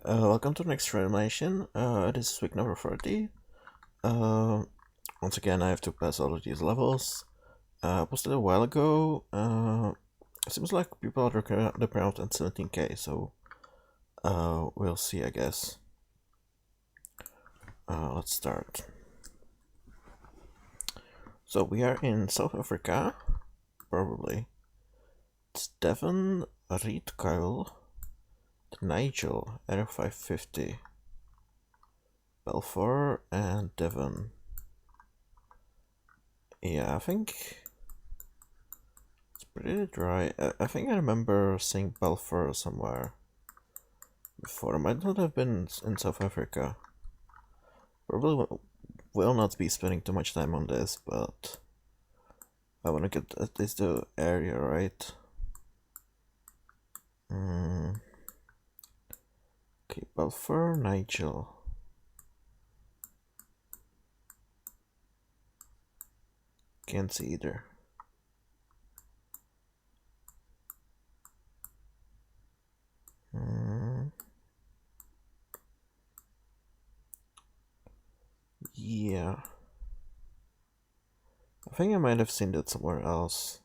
Welcome to the next Threelimination. This is week number 30. Once again, I have to pass all of these levels. Posted a while ago. It seems like people are looking around 17k, so we'll see, I guess. Let's start. So we are in South Africa, probably. It's Devon, Reed Kyle, Nigel, Area 550. Balfour and Devon. Yeah, I think it's pretty dry. I think I remember seeing Balfour somewhere before. I might not have been in South Africa. Probably will not be spending too much time on this, but I want to get at least the area right. Okay, Balfour, Nigel. Can't see either. Yeah. I think I might have seen that somewhere else.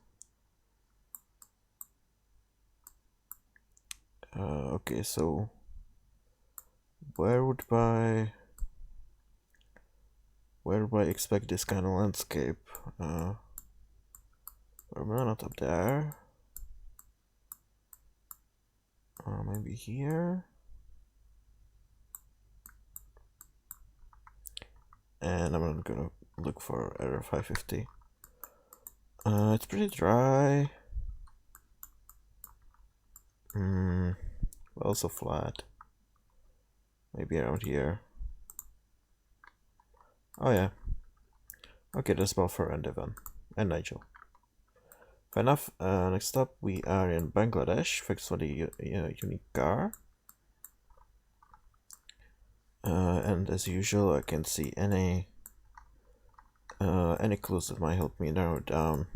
Okay, so where would I expect this kind of landscape? We're not up there. Maybe here. And I'm gonna look for Area 550. It's pretty dry. Also flat. Maybe around here. Oh yeah. Okay, there's Balfour and Devon. And Nigel. Fair enough. Next up, we are in Bangladesh. Thanks for the unique car. And as usual, I can see any clues that might help me narrow it down.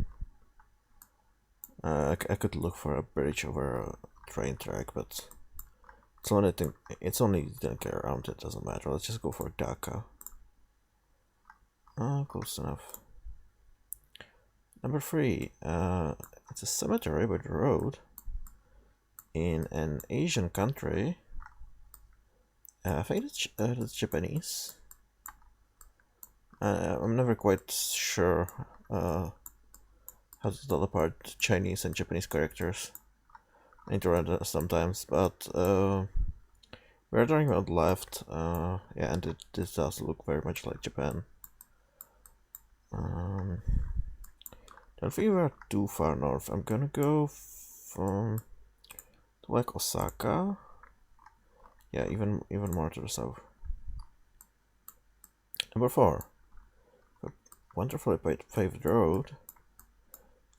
I could look for a bridge over a train track, but it's only didn't get around. It doesn't matter. Let's just go for Dhaka. Close enough. Number 3. It's a cemetery by the road in an Asian country. I think it's Japanese. I'm never quite sure how to tell apart Chinese and Japanese characters. I interrupt sometimes, but we're turning on the left. Yeah, and this does look very much like Japan. Don't think we're too far north. I'm gonna go from like Osaka. Yeah, even more to the south. Number 4. A wonderfully paved road.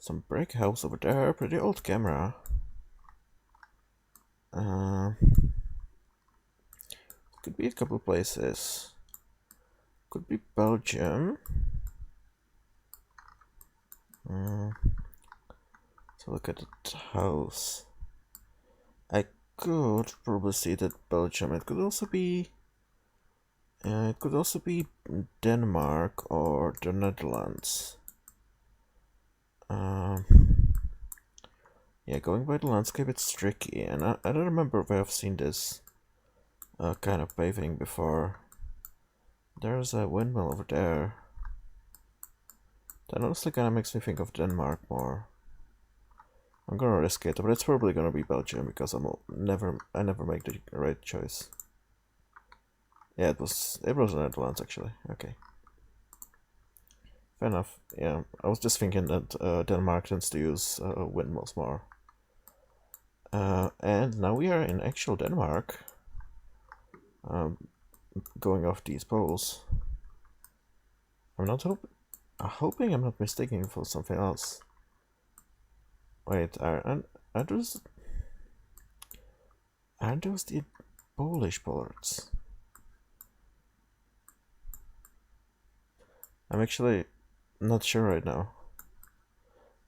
Some brick house over there. Pretty old camera. Could be a couple places. Could be Belgium. Let's look at the house. I could probably see that Belgium. It could also be Denmark or the Netherlands. Yeah, going by the landscape, it's tricky, and I don't remember if I've seen this kind of paving before. There's a windmill over there. That honestly kind of makes me think of Denmark more. I'm gonna risk it, but it's probably gonna be Belgium because I never make the right choice. Yeah, it was the Netherlands actually. Okay. Fair enough. Yeah, I was just thinking that Denmark tends to use windmills more. And now we are in actual Denmark. Going off these poles. I'm not hoping I'm not mistaken for something else. Wait, aren't those the Polish ports? I'm actually not sure right now,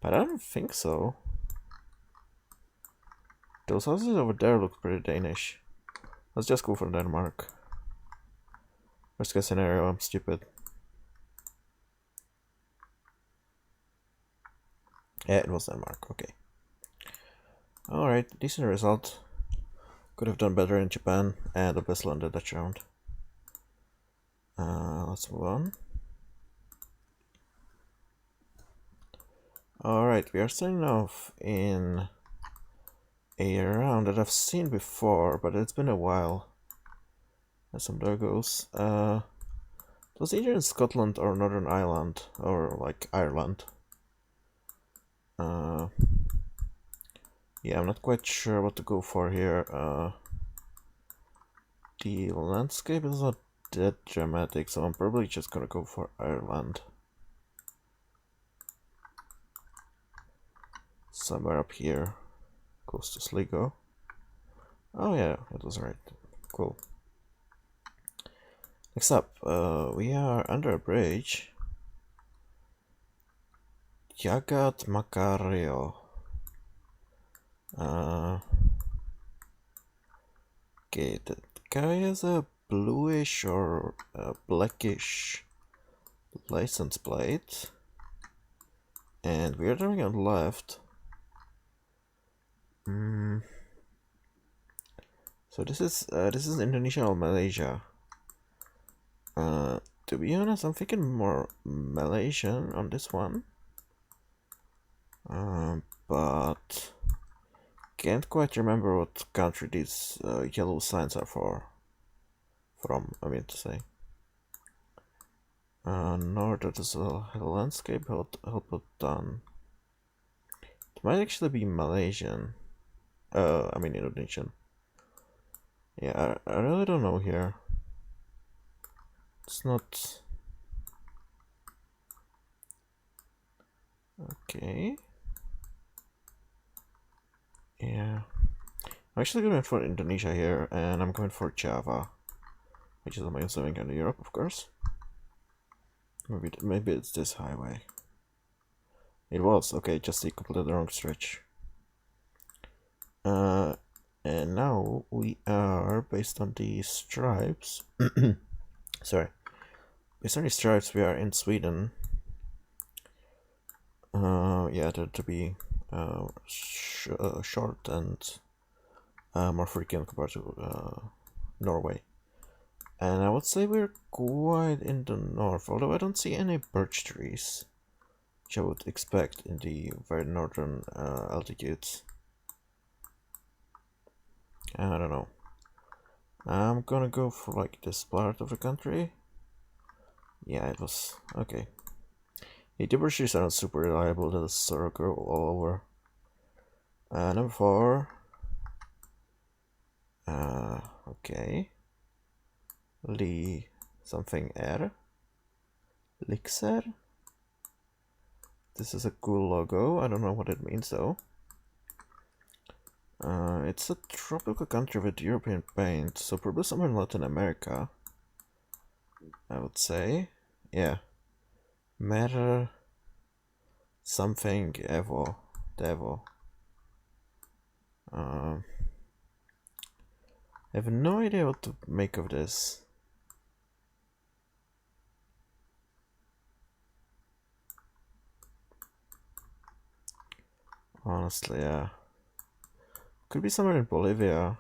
but I don't think so. Those houses over there look pretty Danish. Let's just go for Denmark. Worst case scenario, I'm stupid. Yeah, it was Denmark, okay. Alright, decent result. Could have done better in Japan and obviously on the Dutch round. Let's move on. Alright, we are starting off in a round that I've seen before, but it's been a while. As some Dogos. It was either in Scotland or Northern Ireland, or like Ireland. Yeah, I'm not quite sure what to go for here. The landscape is not that dramatic, so I'm probably just gonna go for Ireland. Somewhere up here, close to Sligo. Oh yeah, it was right. Cool. Next up, we are under a bridge. Jagat Macario. Okay, that guy has a bluish or blackish license plate, and we are driving on the left. So this is Indonesia or Malaysia. To be honest, I'm thinking more Malaysian on this one. But can't quite remember what country these yellow signs are from, I mean to say. North is a landscape help done. It might actually be Malaysian. I mean Indonesian. Yeah, I really don't know here. It's not... Okay. Yeah. I'm actually going for Indonesia here, and I'm going for Java. Which is, I'm assuming, in Europe, of course. Maybe it's this highway. It was, okay, just a completely wrong stretch. And now we are, based on the stripes... Sorry. Based on the stripes, we are in Sweden. Yeah, to be short and more frequent compared to Norway. And I would say we're quite in the north, although I don't see any birch trees, which I would expect in the very northern altitudes. I don't know. I'm gonna go for like this part of the country. Yeah, it was okay. The birch trees are not super reliable, they'll sort of grow all over. Number 4. Okay. Lee something R. Lixer. This is a cool logo. I don't know what it means though. It's a tropical country with European paint, so probably somewhere in Latin America, I would say. Yeah. Matter something Evo. Devo. I have no idea what to make of this. Honestly, yeah. Could be somewhere in Bolivia.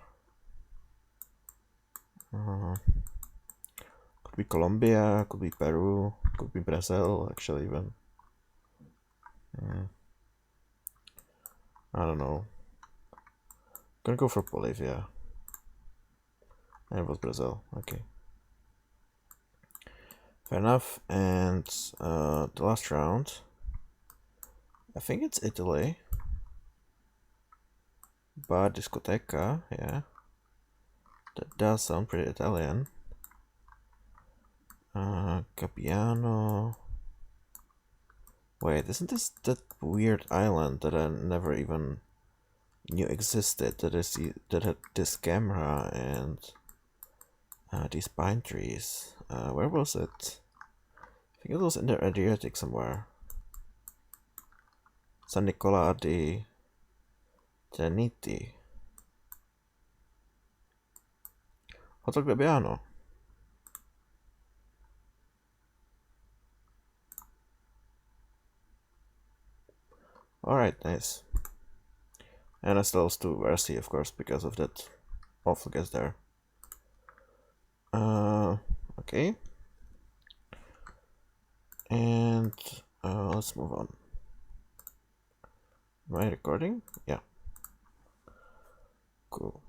Could be Colombia, could be Peru, could be Brazil, actually, even. I don't know. Gonna go for Bolivia. And it was Brazil, okay. Fair enough, and the last round. I think it's Italy. Bar discoteca, yeah. That does sound pretty Italian. Capiano. Wait, isn't this that weird island that I never even knew existed? That had this camera and these pine trees. Where was it? I think it was in the Adriatic somewhere. San Nicola di Teniti. Hotel Gabbiano. Alright, nice. And I still to Versi, of course, because of that awful guess there. Okay. And let's move on. Am I recording? Yeah. Cool.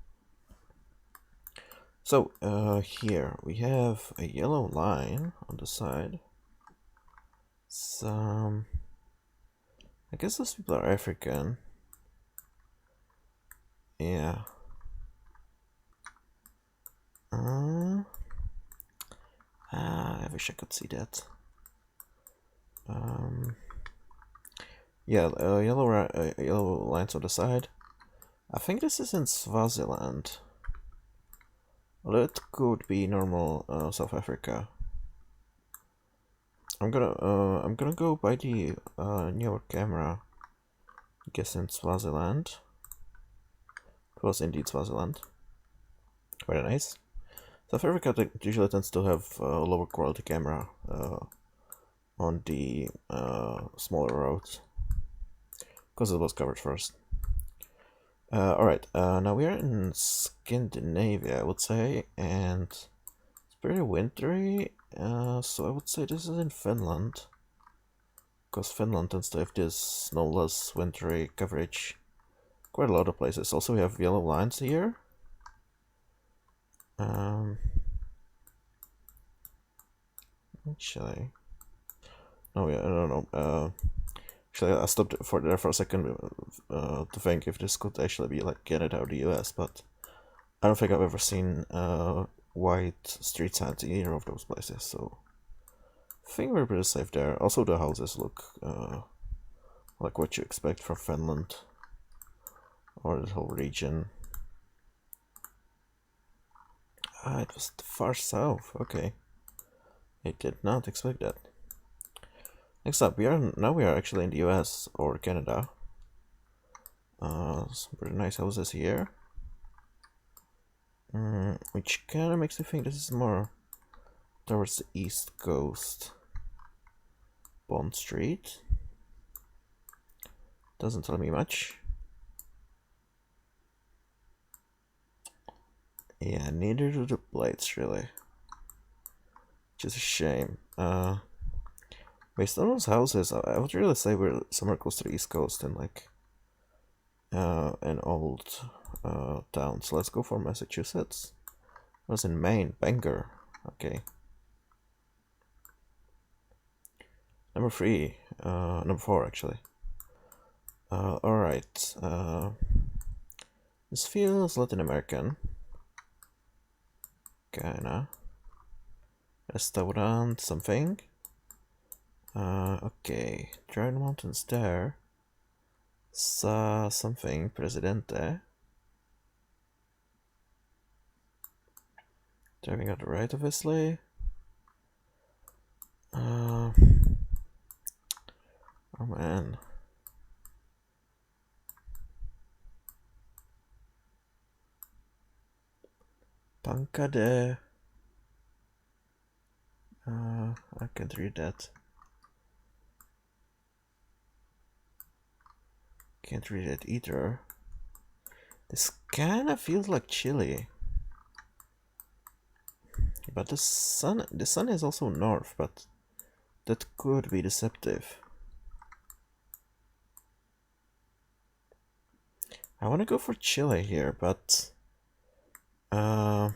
So, here we have a yellow line on the side. Some... I guess those people are African. Yeah. I wish I could see that. Yeah, yellow lines on the side. I think this is in Swaziland. Although it could be normal South Africa. I'm gonna go by the newer camera. I guess in Swaziland. It was indeed Swaziland. Very nice. South Africa usually tends to have lower quality camera on the smaller roads because it was covered first. Alright, now we are in Scandinavia, I would say, and it's pretty wintry, so I would say this is in Finland, because Finland tends to have this snowless wintry coverage quite a lot of places. Also, we have yellow lines here. Actually, no, yeah, I don't know. Actually, I stopped there for a second to think if this could actually be like Canada or the US, but I don't think I've ever seen white street signs in either of those places, so I think we're pretty safe there. Also, the houses look like what you expect from Finland or the whole region. Ah, it was far south. Okay, I did not expect that. Next up, we are actually in the US or Canada. Some pretty nice houses here. Which kind of makes me think this is more towards the east coast. Bond Street. Doesn't tell me much. Yeah, neither do the plates really. Which is a shame. Based on those houses, I would really say we're somewhere close to the east coast and like an old town. So let's go for Massachusetts. I was in Maine, Bangor. Okay. Number 4 actually. Alright. This feels Latin American. Kinda. Restaurant, something. Okay. Giant mountains there. Something. Presidente. Driving on the right, obviously. Oh man. Banca de... I can't read that. Can't read it either. This kinda feels like Chile. But the sun is also north, but that could be deceptive. I want to go for Chile here, but the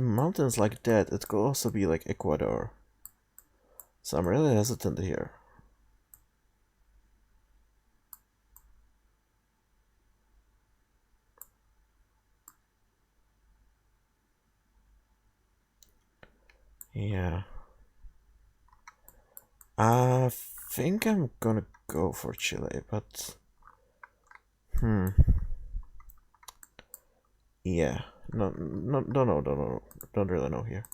mountains like that, it could also be like Ecuador. So I'm really hesitant here. Yeah. I think I'm gonna go for Chile, but yeah. No, don't really know here.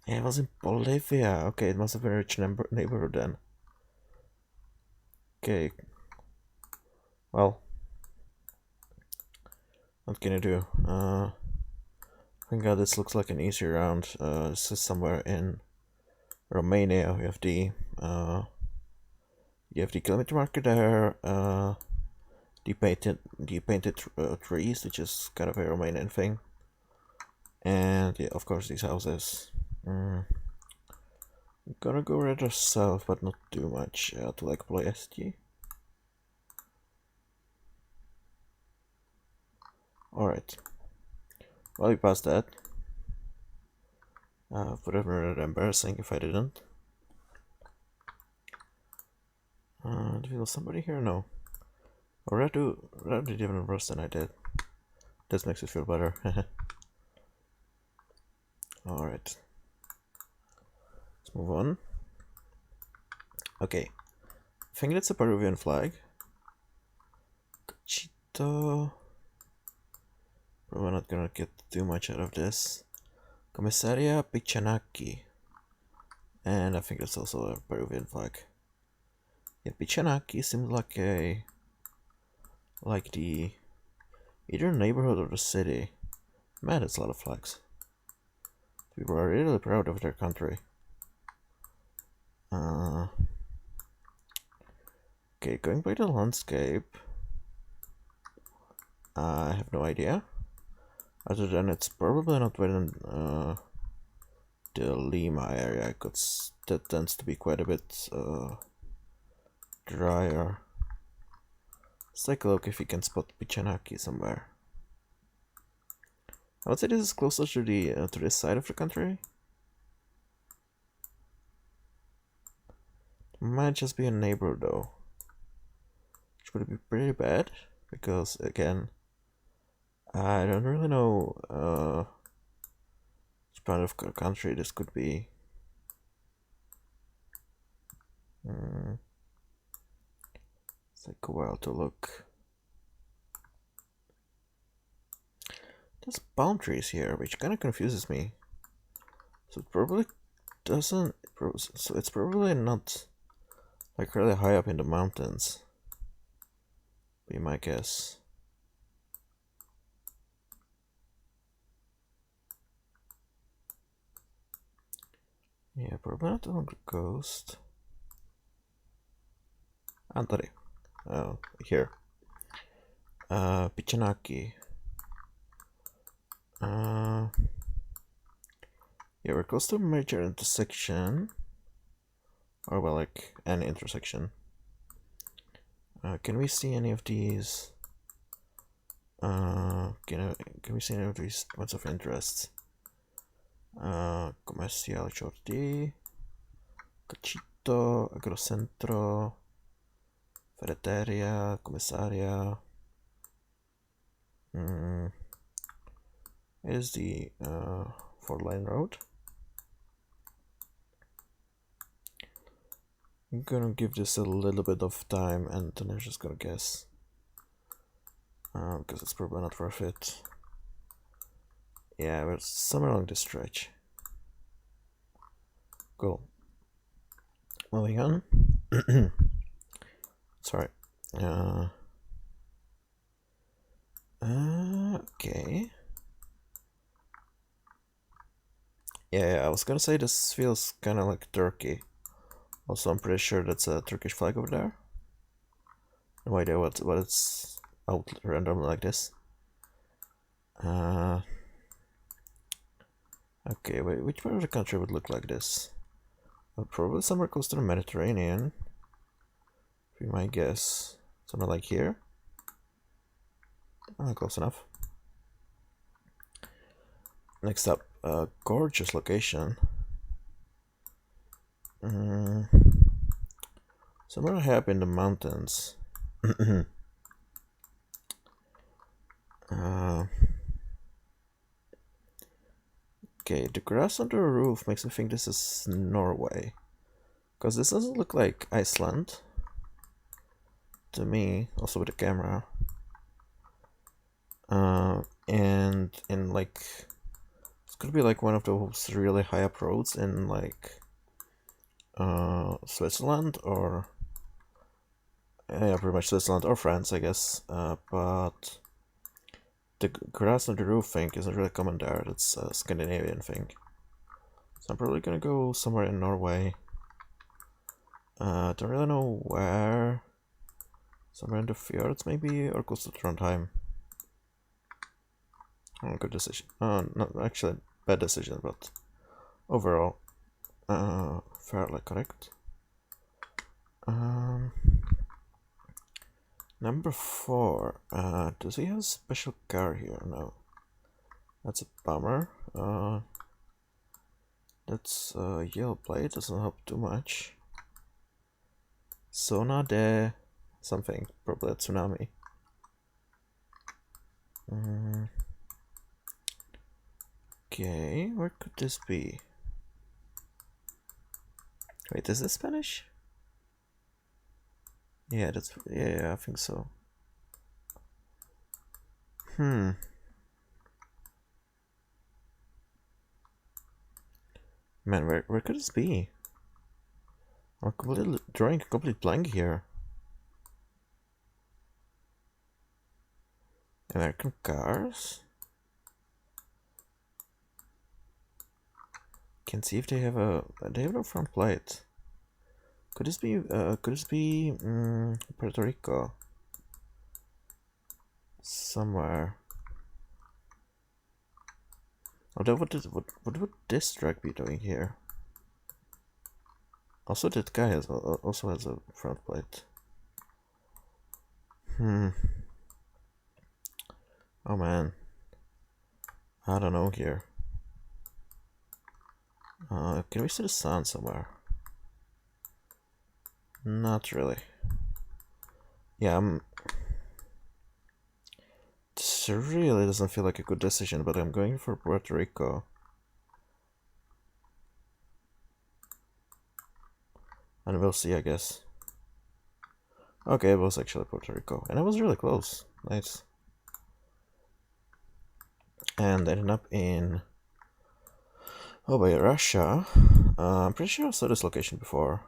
Yeah, it was in Bolivia. Okay, it must have been a rich neighborhood then. Okay. Well, what can I do? think this looks like an easy round. This is somewhere in Romania. You have the kilometer marker there. The painted trees, which is kind of a Romanian thing, and yeah, of course these houses. I'm gonna go rather south, but not too much to like Ploiești. Alright. Well, we passed that. Would have been rather embarrassing if I didn't. Do you know somebody here? No. Or rather did even worse than I did. This makes me feel better. Alright. Let's move on. Okay. I think that's a Peruvian flag. Cachito. But we're not gonna get too much out of this. Comissaria Pichanaki. And I think that's also a Peruvian flag. Yeah, Pichanaki seems like the either neighborhood or the city. Man, that's a lot of flags. People are really proud of their country. Okay, going by the landscape, I have no idea. Other than it's probably not within the Lima area, because that tends to be quite a bit drier. Let's take a look if you can spot Pichanaki somewhere. I would say this is closer to this side of the country. Might just be a neighbor though, which would be pretty bad because again, I don't really know which part of the country this could be. It's like a while to look. There's palm trees here, which kind of confuses me. So it probably doesn't. So it's probably not like really high up in the mountains. Be my guess. Yeah, probably not along the coast. Antari. Oh, here. Pichanaki. Yeah, we're close to a major intersection. Or well, like an intersection. Can we see any of these? Can we see any of these points of interest? Comercial Chorti, Cachito, Agrocentro, Ferreteria, Comissaria. Is the 4-lane road. I'm gonna give this a little bit of time and then I'm just gonna guess. Because it's probably not worth it. Yeah, we're somewhere along this stretch. Cool. Moving on. Sorry. Okay. Yeah, I was gonna say this feels kind of like Turkey. Also, I'm pretty sure that's a Turkish flag over there. No idea what it's out randomly like this. Okay, wait, which part of the country would look like this? Probably somewhere close to the Mediterranean. Be my guess. Somewhere like here. Close enough. Next up, gorgeous location. Somewhere high up in the mountains. Okay, the grass on the roof makes me think this is Norway. Because this doesn't look like Iceland. To me, also with the camera. And in like... It's gonna be like one of those really high up roads in like... Switzerland or... Yeah, pretty much Switzerland or France, I guess. But... the grass on the roof thing isn't really common there. It's a Scandinavian thing. So I'm probably gonna go somewhere in Norway. Don't really know where. Somewhere in the fjords maybe, or close to Trondheim. Oh, good decision. Not actually bad decision, but overall, fairly correct. Number 4. Does he have a special car here? No. That's a bummer. That's yellow plate, doesn't help too much. Sona de something, probably a tsunami. Okay, where could this be? Wait, is this Spanish? Yeah, yeah, I think so. Man, where could this be? I'm completely drawing a complete blank here. American cars? Can see if they have no front plate. Could this be Puerto Rico? Somewhere. Although what would this truck be doing here? Also, that guy also has a front plate. Oh man. I don't know here. Can we see the sun somewhere? Not really. Yeah, this really doesn't feel like a good decision, but I'm going for Puerto Rico. And we'll see, I guess. Okay, it was actually Puerto Rico. And I was really close. Nice. And I ended up in... Oh, by Russia. I'm pretty sure I saw this location before.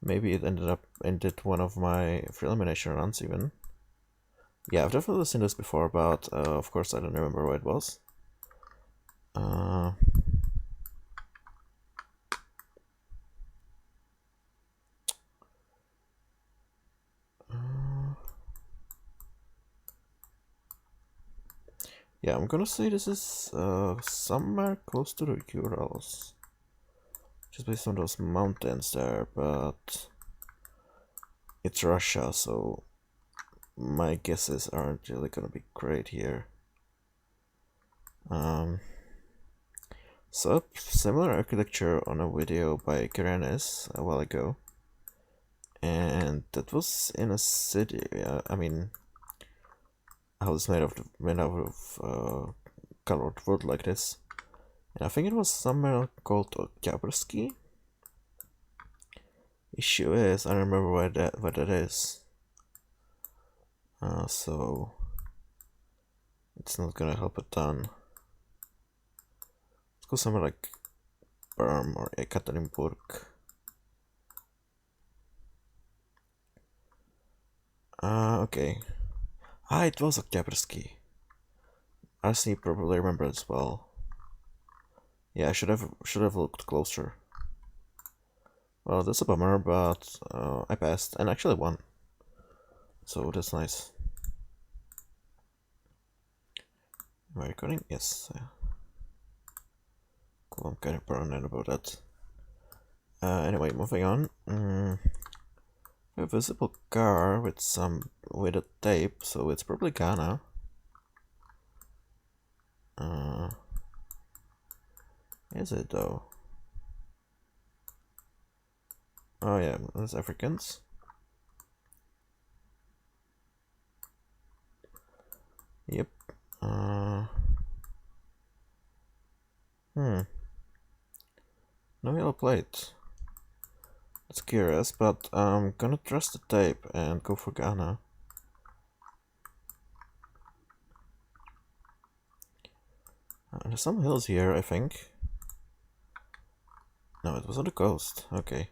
Maybe it ended one of my Threelimination runs even. Yeah, I've definitely seen this before, but of course I don't remember where it was. Yeah, I'm gonna say this is somewhere close to the Urals. Just based on those mountains there, but it's Russia, so my guesses aren't really gonna be great here. So similar architecture on a video by Kerenes a while ago, and that was in a city. I mean, house made out of colored wood like this, and I think it was somewhere called Geoguessr. Issue is, I don't remember what that is. So it's not gonna help a ton. Let's go somewhere like Perm or Ekaterinburg. Okay. It was a Geoguessr. RC probably remember as well. Yeah, I should have looked closer. Well, that's a bummer, but I passed and actually won. So that's nice. Am I recording? Yes. Cool, I'm kind of paranoid about that. Anyway, moving on. A visible car with a tape, so it's probably Ghana. Is it though? Oh yeah, that's Africans. Yep. No yellow plate. That's curious, but I'm gonna trust the tape and go for Ghana. There's some hills here, I think. No, it was on the coast. Okay.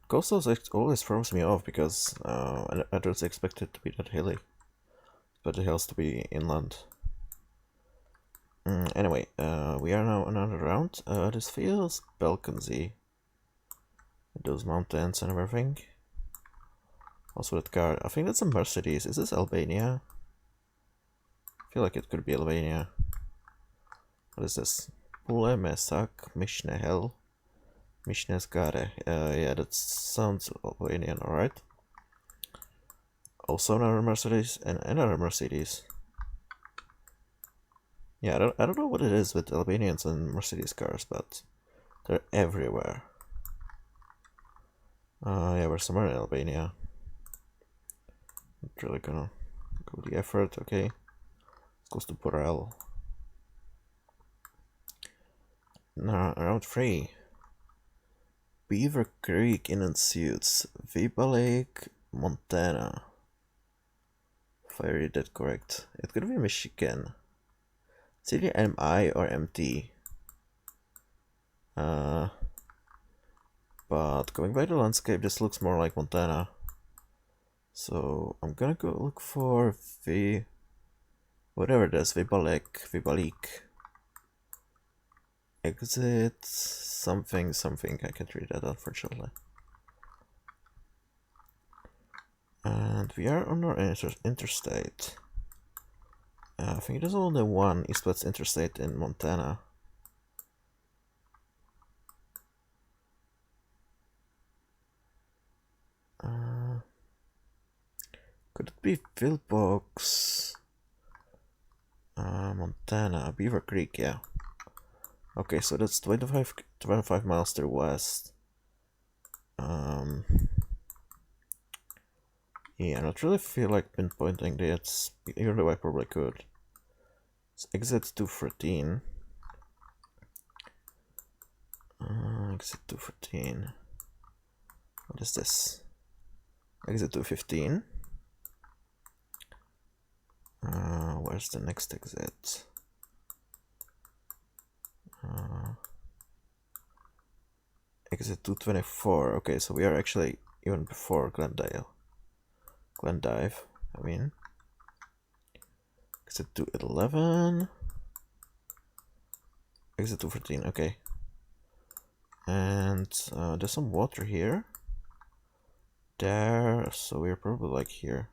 Coast always throws me off because I don't expect it to be that hilly. but it has to be inland. Anyway, we are now another round. This feels Balkansy. Those mountains and everything. Also that car, I think that's a Mercedes. Is this Albania? I feel like it could be Albania. What is this? Pule Mesak Mishnehel Mishneskare. Yeah, that sounds Albanian, alright. Also another Mercedes and another Mercedes. Yeah, I don't know what it is with Albanians and Mercedes cars, but they're everywhere. Yeah, we're somewhere in Albania. Not really gonna go the effort, okay. It's close to Borel. Now, round 3. Beaver Creek in ensues. Viba Lake, Montana. If I read that correct. It could be Michigan. It's either MI or MT. But going by the landscape, this looks more like Montana. So I'm gonna go look for whatever it is, Vibalik. Exit something. I can't read that unfortunately. And we are on our interstate. I think there's only one east-west interstate in Montana. Could it be Philbox? Montana, Beaver Creek, yeah. Okay, so that's 25 miles to the west. Yeah, I don't really feel like pinpointing it, even though I probably could. It's exit 213. Exit 214. What is this? Exit 215. Where's the next exit? Exit 224. Okay, so we are actually even before Glendive, I mean. Exit 211. Exit 214, okay. And there's some water here. There, so we're probably like here.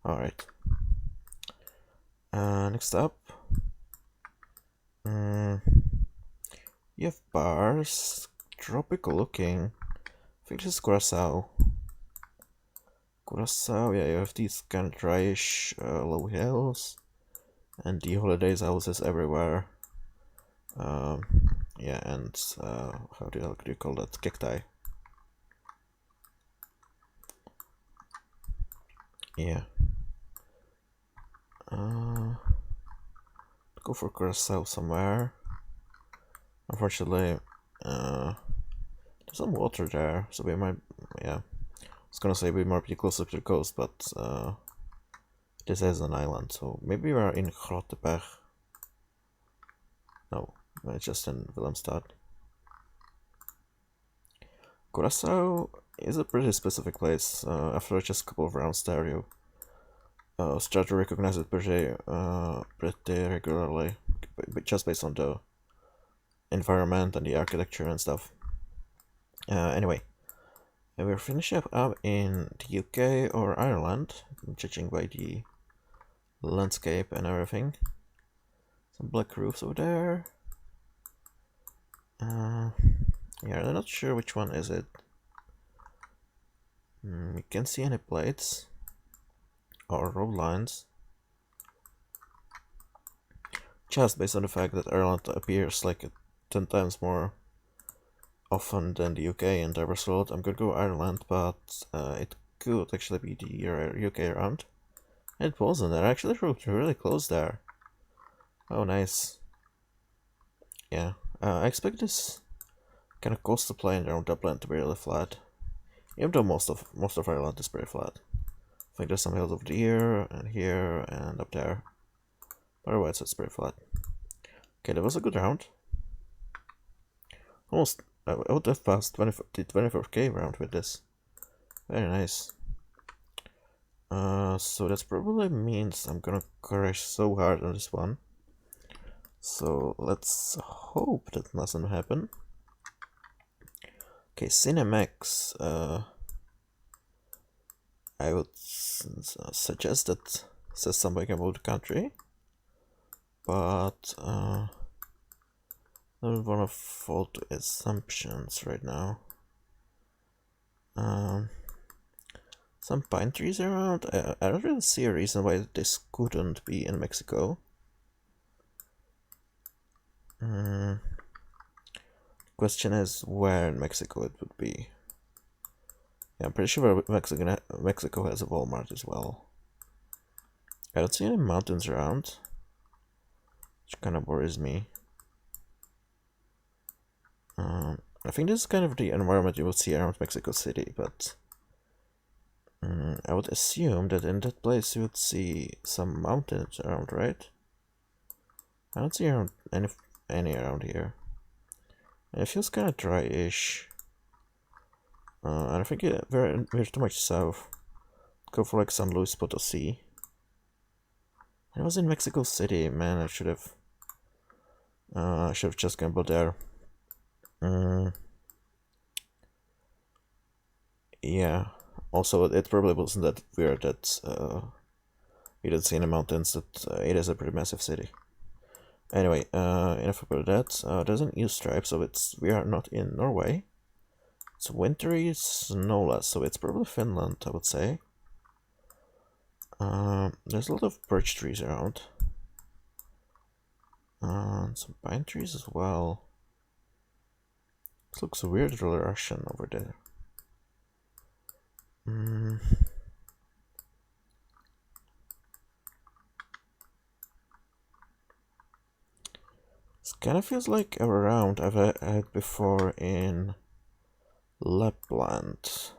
Alright. Next up. You have bars. Tropical looking. I think this is Curacao. Curacao, yeah, you have these kind of dryish low hills. And the holidays houses everywhere. Yeah, and how do you call that? Cacti. Yeah. Go for Curacao somewhere. Unfortunately, there's some water there, so we might, yeah. I was gonna say we might be closer to the coast, but this is an island, so maybe we are in Grotteberg. No, it's just in Willemstad. Curacao is a pretty specific place. After just a couple of rounds there, you start to recognize it pretty regularly, just based on the environment and the architecture and stuff. Anyway, we're finishing up in the UK or Ireland, judging by the landscape and everything. Some black roofs over there. Yeah, I'm not sure which one is it. You can't see any plates or road lines. Just based on the fact that Ireland appears like 10 times more often than the UK in Diverse World, I'm gonna go Ireland, but it could actually be the UK round. It wasn't, they're actually really close there. Oh, nice. Yeah, I expect this kind of coastal plain around Dublin to be really flat. Even though most of Ireland is pretty flat. I think there's some hills over here and up there. Otherwise it's pretty flat. Okay, that was a good round. Almost, I would have passed the 24k round with this. Very nice. So that probably means I'm gonna crash so hard on this one. So let's hope that doesn't happen. Okay, Cinemax. I would suggest that says something about the country, but I don't want to fall to assumptions right now. Some pine trees around. I don't really see a reason why this couldn't be in Mexico. Question is where in Mexico it would be. Yeah, I'm pretty sure Mexico has a Walmart as well. I don't see any mountains around, which kind of worries me. I think this is kind of the environment you would see around Mexico City, but I would assume that in that place you would see some mountains around, right? I don't see around any around here. And it feels kind of dry-ish. And I think we're too much south. Go for like San Luis Potosí. I was in Mexico City, man. I should have just gambled there. Yeah. Also, it probably wasn't that weird that we didn't see any mountains. That it is a pretty massive city. Anyway, enough about that. There's an EU stripe, so we are not in Norway. It's wintry, snowless, so it's probably Finland, I would say. There's a lot of birch trees around. Some pine trees as well. This looks weirdly Russian over there. This kind of feels like a round I've had before in Lapland.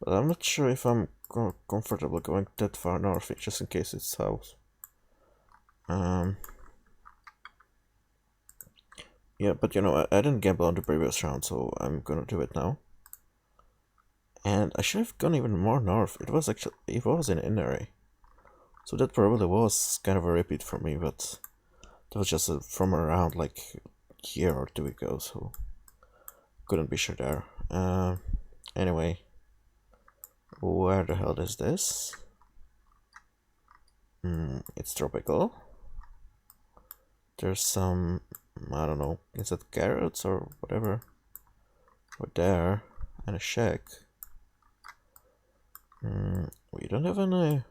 But I'm not sure if I'm comfortable going that far north, just in case it's south. Yeah, but you know, I didn't gamble on the previous round, so I'm gonna do it now. And I should have gone even more north. It was in Inari. So that probably was kind of a repeat for me, but that was just from around like a year or two ago, so couldn't be sure there. Anyway, where the hell is this? It's tropical. There's some, I don't know, is that carrots or whatever? Or there, and a shack. We don't have any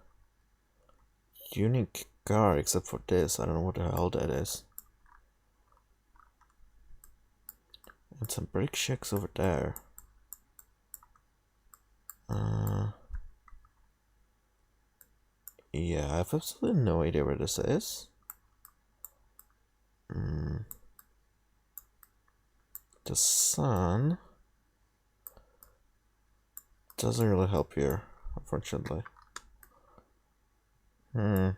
unique car except for this. I don't know what the hell that is. And some brick shacks over there. Yeah, I have absolutely no idea where this is. The sun doesn't really help here, unfortunately. Oh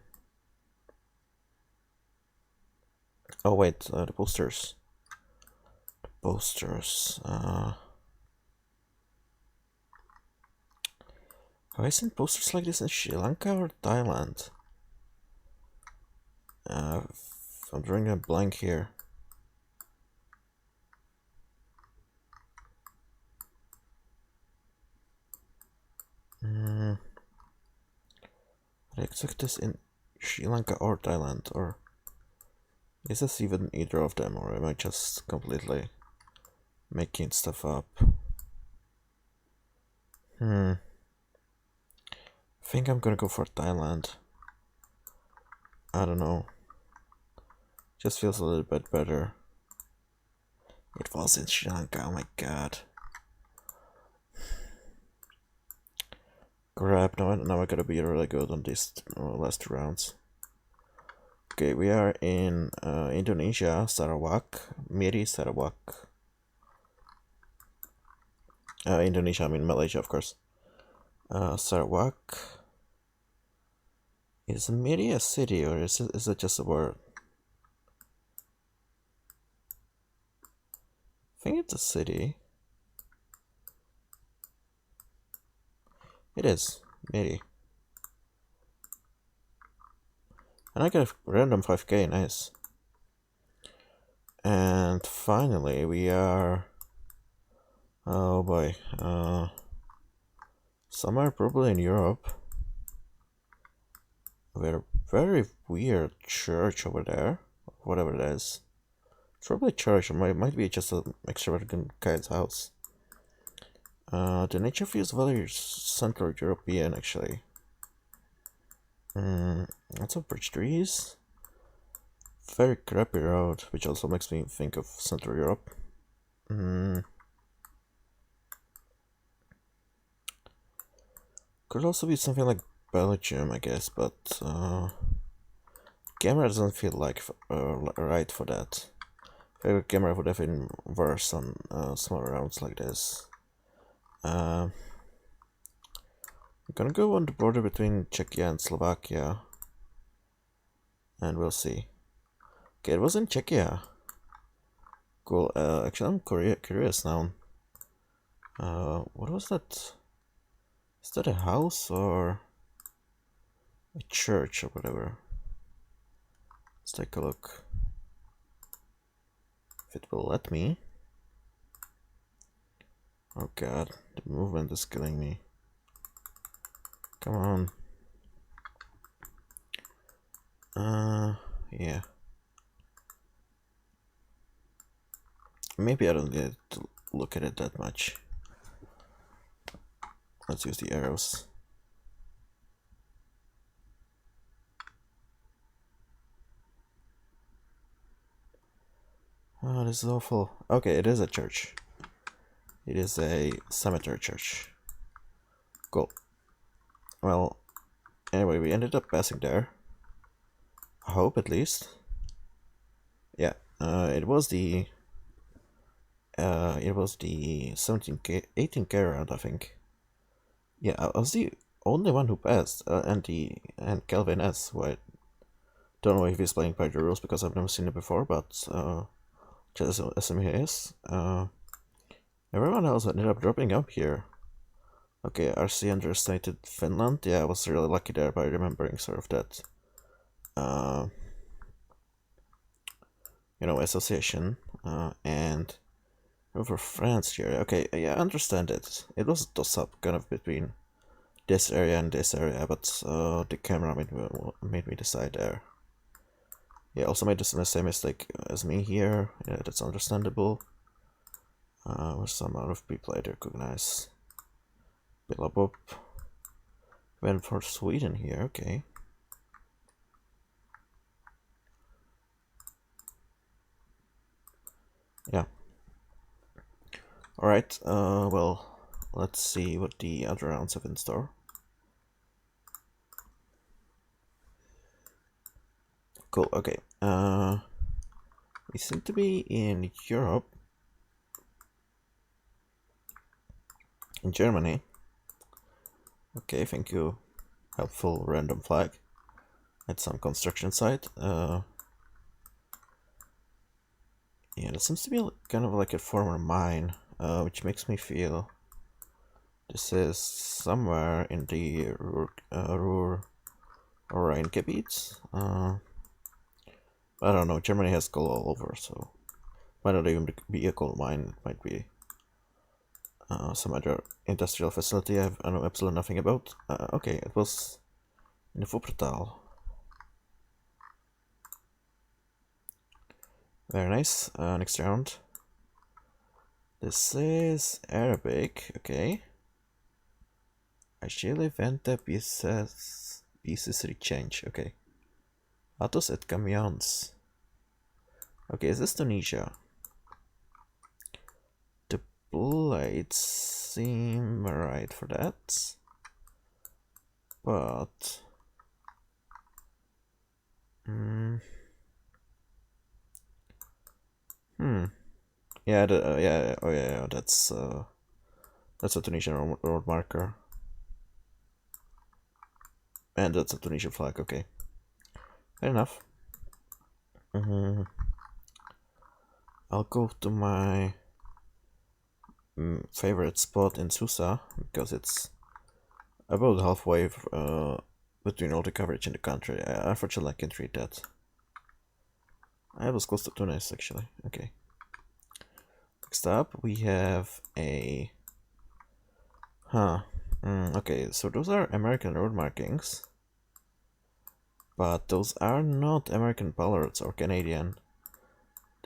wait, the posters. The posters. Have I seen posters like this in Sri Lanka or Thailand? I'm drawing a blank here. I expect this in Sri Lanka or Thailand, or is this even either of them, or am I just completely making stuff up? I think I'm gonna go for Thailand. I don't know. Just feels a little bit better. It was in Sri Lanka, oh my god. Crap, now I gotta be really good on these last two rounds. Okay, we are in Indonesia, Sarawak, Miri Sarawak. Indonesia, I mean Malaysia, of course. Sarawak. Is Miri a city or is it just a word? I think it's a city. It is. Maybe. And I got a random 5k, nice. And finally we are... Oh boy. Somewhere probably in Europe. We have a very weird church over there. Whatever it is. It's probably a church, or might be just an extravagant guy's house. The nature feels very Central European, actually. Lots of birch trees. Very crappy road, which also makes me think of Central Europe. Could also be something like Belgium, I guess, but camera doesn't feel like right for that. Favorite camera would have been worse on smaller rounds like this. I'm gonna go on the border between Czechia and Slovakia, and we'll see. Okay, it was in Czechia. Cool. Actually, I'm curious now. What was that? Is that a house or a church or whatever? Let's take a look. If it will let me. Oh god, the movement is killing me. Come on. Yeah. Maybe I don't need to look at it that much. Let's use the arrows. Oh, this is awful. Okay, it is a church. It is a cemetery church. Cool. Well, anyway, we ended up passing there. I hope, at least. Yeah, it was the 17k, 18k round, I think. Yeah, I was the only one who passed, and Kelvin S, who I don't know if he's playing by the rules because I've never seen it before, but just assume he is. Everyone else ended up dropping up here. Okay, RC underestimated Finland. Yeah, I was really lucky there by remembering sort of that, you know, association. And over France here. Okay, yeah, I understand it. It was a toss-up kind of between this area and this area, but the camera made me decide there. Yeah, also made the same mistake as me here. Yeah, that's understandable. Some out of people I recognize. Billabop. Went for Sweden here, okay. Yeah. Alright, well, let's see what the other rounds have in store. Cool, okay. We seem to be in Europe. In Germany. Okay, thank you. Helpful random flag. At some construction site. Yeah, that seems to be kind of like a former mine, which makes me feel this is somewhere in the Ruhr or Rheingebiet. I don't know, Germany has coal all over, so might not even be a coal mine, it might be some other industrial facility I know absolutely nothing about. Okay, it was in the Wuppertal. Very nice. Next round. This is Arabic, okay. Agile vente pieces rechange, okay. Autos et camions. Okay, is this Tunisia? The blades seem right for that. But... Yeah, yeah, that's a Tunisian road marker. And that's a Tunisian flag, okay. Fair enough. I'll go to my favorite spot in Susa, because it's about halfway between all the coverage in the country. Unfortunately, I can't read that. I was close to Tunis, actually. Okay. Next up, we have a... okay, so those are American road markings. But those are not American bollards or Canadian.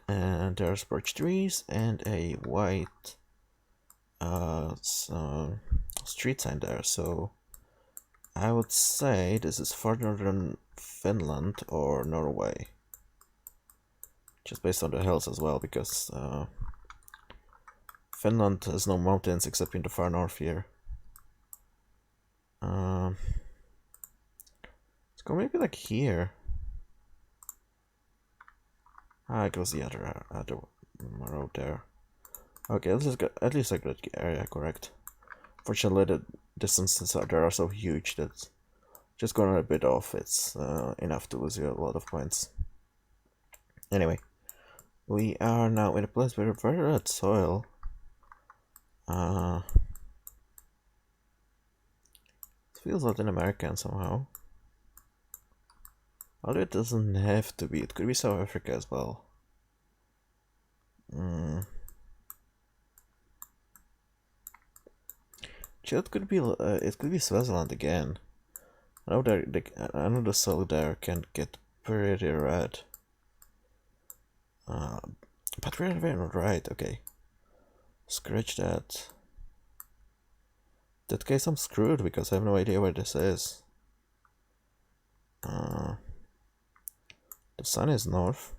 And there's birch trees and a white street sign there, so I would say this is further than Finland or Norway. Just based on the hills as well, because Finland has no mountains except in the far north here. Let's go maybe like here. It goes the other road there. Okay, this is good. At least a good area, correct. Fortunately, the distances there are so huge that just going a bit off, it's enough to lose you a lot of points. Anyway, we are now in a place with very red soil. It feels Latin American somehow. Although it doesn't have to be, it could be South Africa as well. It could be Swaziland again. I know the soil there can get pretty red. But we're not right, okay. Scratch that. In that case I'm screwed because I have no idea where this is. The sun is north.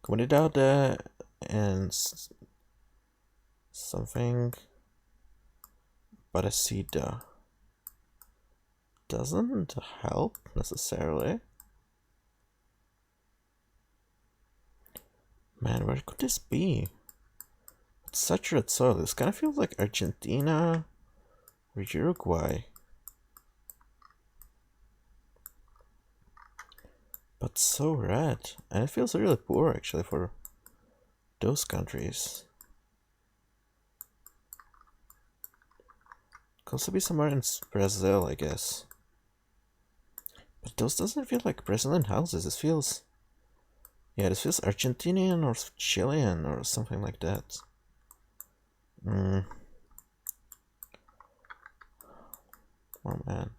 Comunidade and something parecida doesn't help necessarily. Man, where could this be? It's such red soil. This kind of feels like Argentina or Uruguay. But so red. And it feels really poor actually for those countries. Could also be somewhere in Brazil, I guess. But those doesn't feel like Brazilian houses. This feels... yeah, this feels Argentinian or Chilean or something like that. Oh man.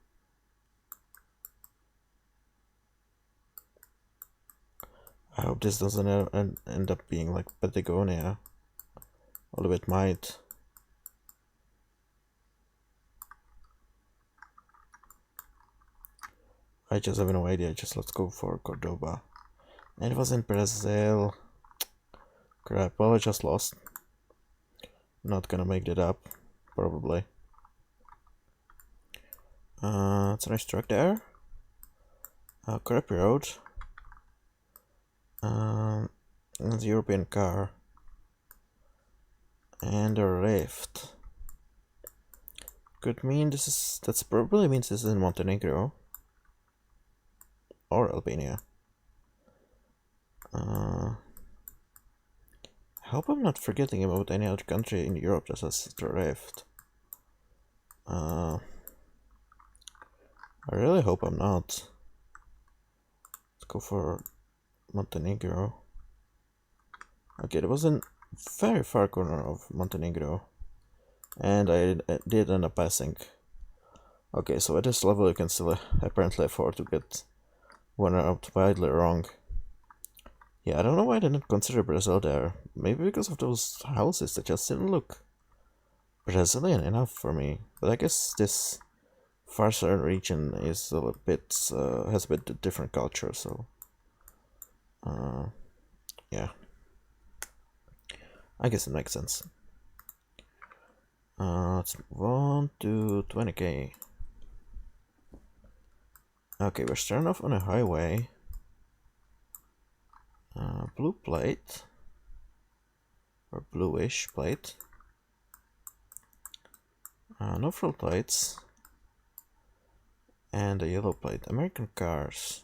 I hope this doesn't end up being like Patagonia. Although it might. I just have no idea. Just let's go for Cordoba. And it was in Brazil. Crap, well I just lost. Not gonna make that up. Probably. It's a nice truck there. Crappy road. It's a European car. And a rift. Could mean that's probably means this is in Montenegro. Or Albania. I hope I'm not forgetting about any other country in Europe that has the rift. I really hope I'm not. Let's go for Montenegro. Okay, that was in very far corner of Montenegro. And I did end up passing. Okay, so at this level you can still apparently afford to get one out widely wrong. Yeah, I don't know why I didn't consider Brazil there. Maybe because of those houses that just didn't look Brazilian enough for me. But I guess this far southern region is a bit has a bit different culture, so yeah, I guess it makes sense. Let's move on to 20k. Okay, we're starting off on a highway. Blue plate or bluish plate. No front lights. And a yellow plate. American cars.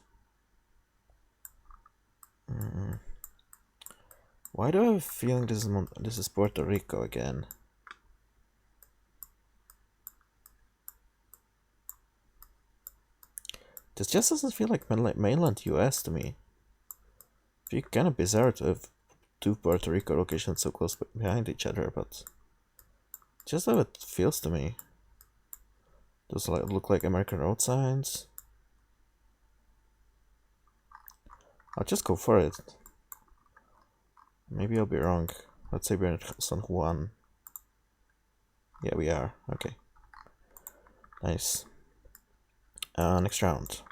Why do I have a feeling this is Puerto Rico again? This just doesn't feel like mainland US to me. It's kind of bizarre to have two Puerto Rico locations so close behind each other, but just how it feels to me. Does it look like American road signs? I'll just go for it. Maybe I'll be wrong. Let's say we're in San Juan. Yeah, we are. Okay. Nice. Next round.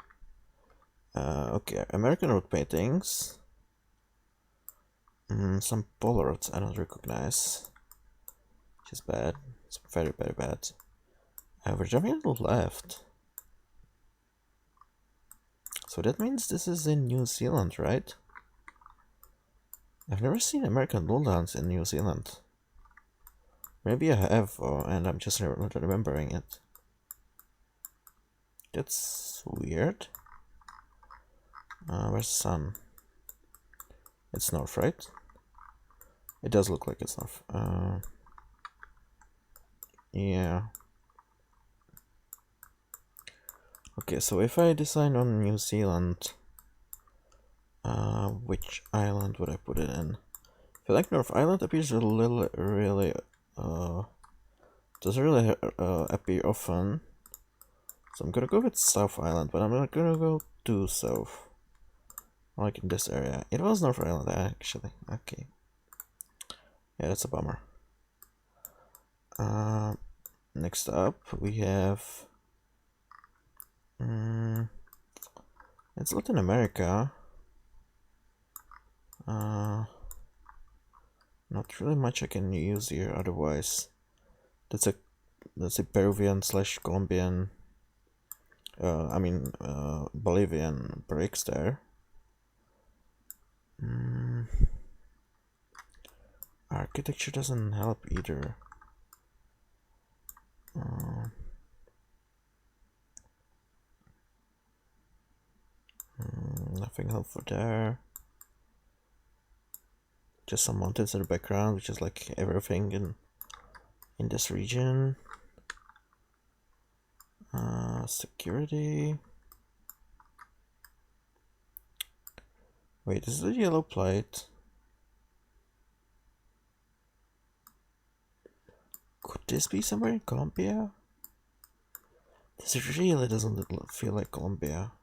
Okay, American road paintings. Some Polaroids I don't recognize. Which is bad. It's very, very bad. We're jumping to the left. So that means this is in New Zealand, right? I've never seen American bulldogs in New Zealand. Maybe I have, and I'm just not remembering it. That's weird. Where's the sun? It's north, right? It does look like it's north. Yeah. Okay, so if I decide on New Zealand, which island would I put it in? I feel like North Island appears a little, really, doesn't really appear often. So I'm gonna go with South Island, but I'm not gonna go too south. Like in this area. It was North Island, actually. Okay. Yeah, that's a bummer. Next up, we have... it's Latin America. Not really much I can use here otherwise. That's a Peruvian / Colombian, Bolivian breaks there. Architecture doesn't help either. Nothing helpful there. Just some mountains in the background, which is like everything in this region. Security. Wait, is it a yellow plate? Could this be somewhere in Colombia? This really doesn't feel like Colombia.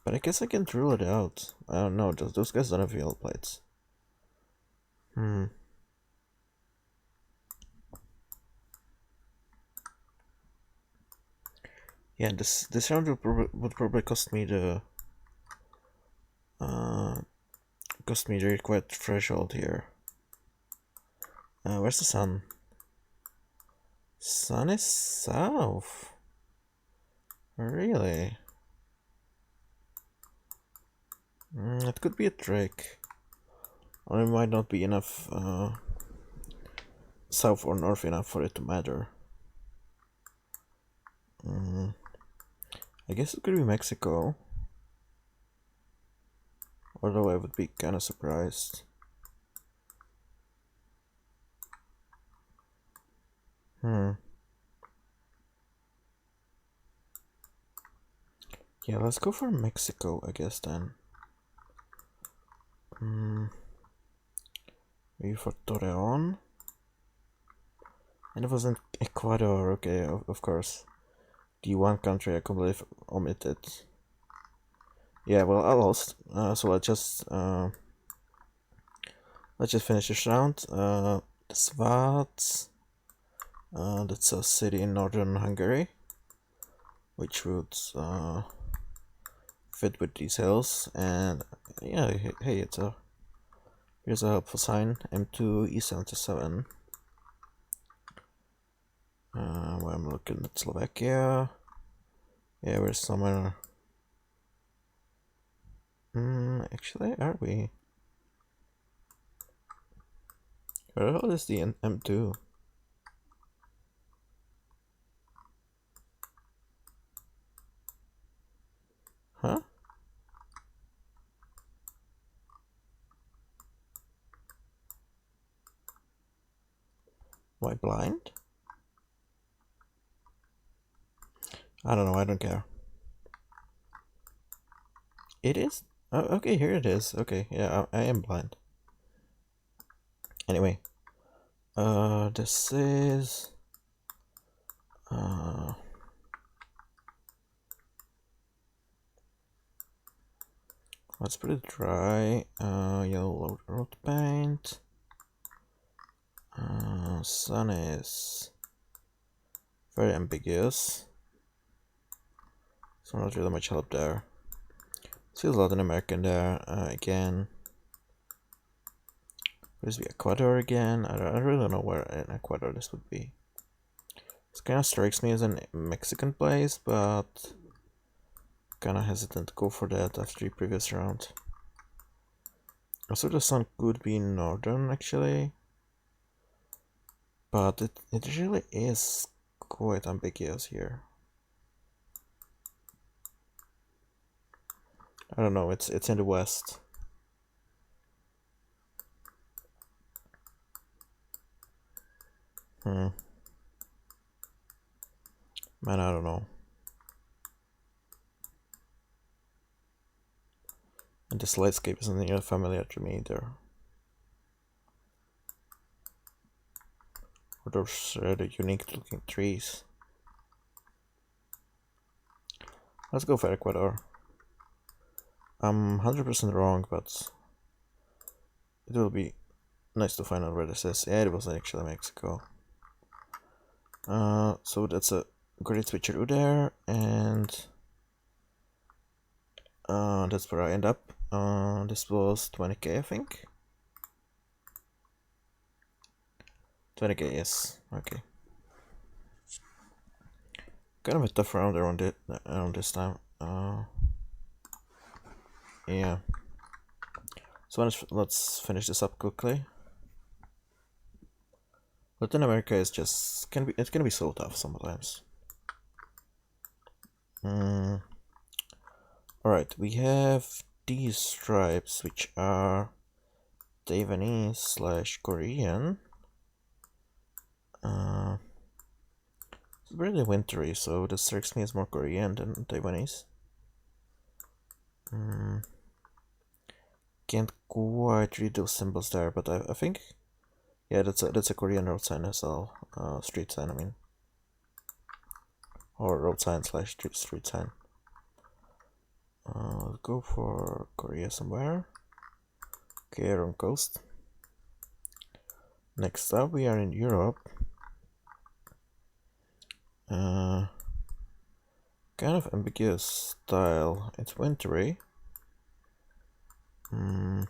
But I guess I can rule it out. I don't know, those guys don't have yellow plates. Yeah, this round would probably cost me the required threshold here. Where's the sun? Sun is south. Really? It could be a trick. Or it might not be enough south or north enough for it to matter. I guess it could be Mexico. Although I would be kind of surprised. Yeah, let's go for Mexico, I guess then. Maybe for Torreon. And it wasn't Ecuador, okay, of course. The one country I completely omitted. Yeah, well, I lost. So let's just finish this round. Svat. That's a city in northern Hungary, which would fit with these hills. And yeah, hey, here's a helpful sign. M2 E77. Where I'm looking at Slovakia. Yeah, we're somewhere. Actually, are we? Where the hell is the M2? Huh? Am I blind? I don't know, I don't care. It is? Oh, okay, here it is. Okay, yeah, I am blind. Anyway, this is... Let's put it dry. Yellow road paint. Sun is very ambiguous. So not really much help there. Feels Latin American there. Again. Where's the Ecuador again? I really don't know where in Ecuador this would be. This kind of strikes me as a Mexican place, but kind of hesitant to go for that after the previous round. Also, the sun could be northern actually, but it really is quite ambiguous here. I don't know. It's in the west. Man, I don't know. And this landscape isn't really familiar to me either. Or those rather unique looking trees. Let's go for Ecuador. I'm 100% wrong, but it will be nice to find out where this is. Yeah, it was actually Mexico. So that's a great switcheroo there, and that's where I end up. This was 20k, I think. 20k, yes. Okay. Kind of a tough round around this time. Yeah. So let's finish this up quickly. Latin America is just it's gonna be so tough sometimes. Alright, we have these stripes which are Taiwanese / Korean. It's really wintry, so this strikes me as more Korean than Taiwanese. Can't quite read those symbols there, but I think, yeah, that's a Korean road sign as well. Street sign, I mean, or road sign / street sign. Let's go for Korea somewhere. Okay, wrong coast. Next up, we are in Europe. Kind of ambiguous style. It's wintry. And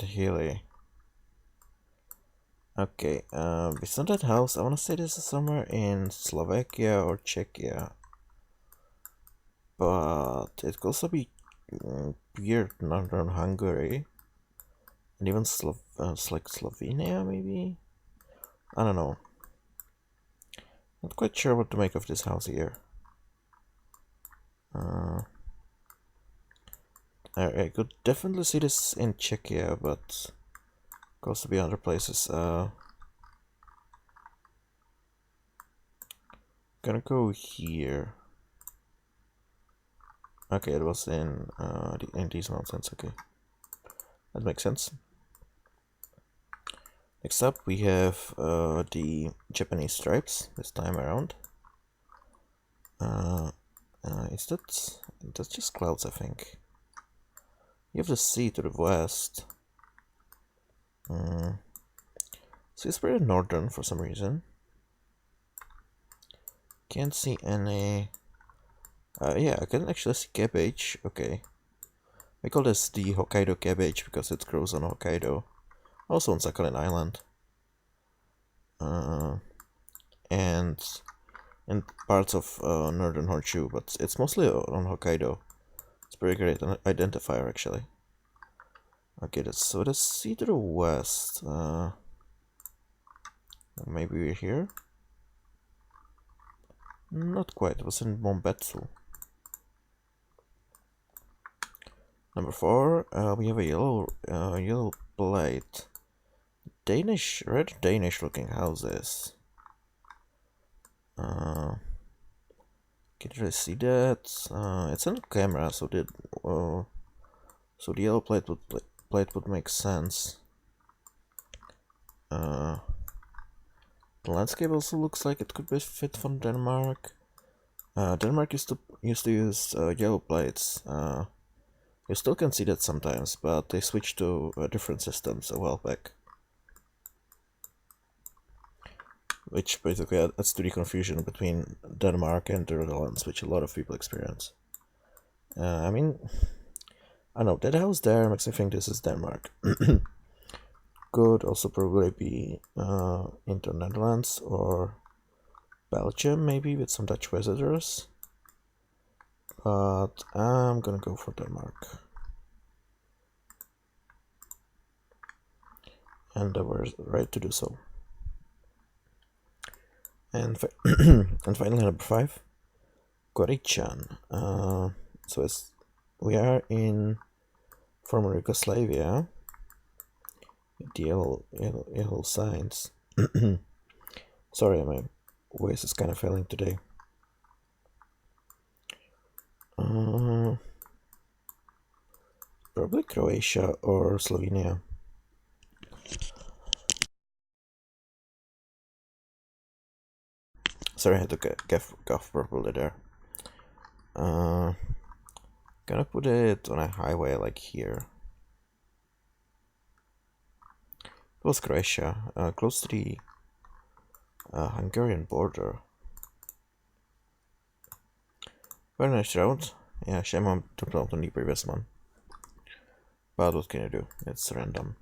hilly. Okay, beside that house, I want to say this is somewhere in Slovakia or Czechia. But it could also be weird northern Hungary. And even it's like Slovenia, maybe? I don't know. Not quite sure what to make of this house here. I could definitely see this in Czechia, but could also be other places. Gonna go here. Okay, it was in these mountains. Okay, that makes sense. Next up, we have the Japanese stripes this time around. Is that's just clouds, I think. You have the sea to the west. So it's pretty northern for some reason. Can't see any. Yeah, I can actually see cabbage. Okay. We call this the Hokkaido cabbage because it grows on Hokkaido. Also on Sakhalin Island. And in parts of northern Honshu, but it's mostly on Hokkaido. It's pretty great identifier actually. Okay, so the sea to the west. Maybe we're here? Not quite, it was in Mombetsu. Number 4, we have a yellow plate. Red Danish looking houses. Okay, can't really see that. It's on camera, so the yellow plate would make sense. The landscape also looks like it could be fit from Denmark. Denmark used to use yellow plates. You still can see that sometimes, but they switched to different systems a while back. Which basically adds to the confusion between Denmark and the Netherlands, which a lot of people experience. I mean, I know that house there makes me think this is Denmark. Could also probably be in the Netherlands or Belgium, maybe with some Dutch visitors. But I'm gonna go for Denmark. And I was right to do so. And and finally, number 5, Goričan. So we are in former Yugoslavia. The yellow signs. Sorry, my voice is kind of failing today. Probably Croatia or Slovenia. Sorry, I had to cough properly there. Gonna put it on a highway like here. It was Croatia, close to the Hungarian border. Very nice road. Yeah, shame I took out on the previous one. But what can you do? It's random.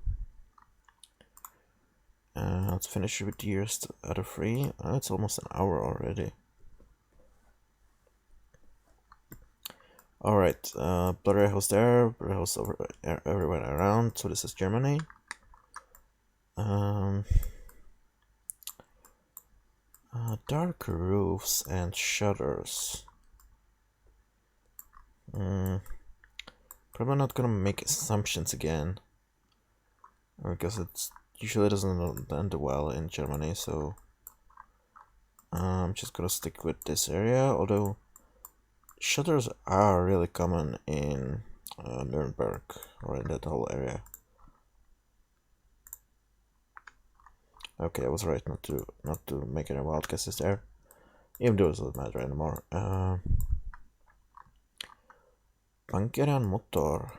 Let's finish with the other 3. It's almost an hour already. Alright, Blurry House there, Blurry House everywhere around, so this is Germany. Dark roofs and shutters. Probably not gonna make assumptions again, because it usually doesn't end well in Germany, so I'm just gonna stick with this area, although shutters are really common in Nuremberg, or in that whole area. Okay, I was right not to make any wild guesses there, even though it doesn't matter anymore. Bankeran Motor.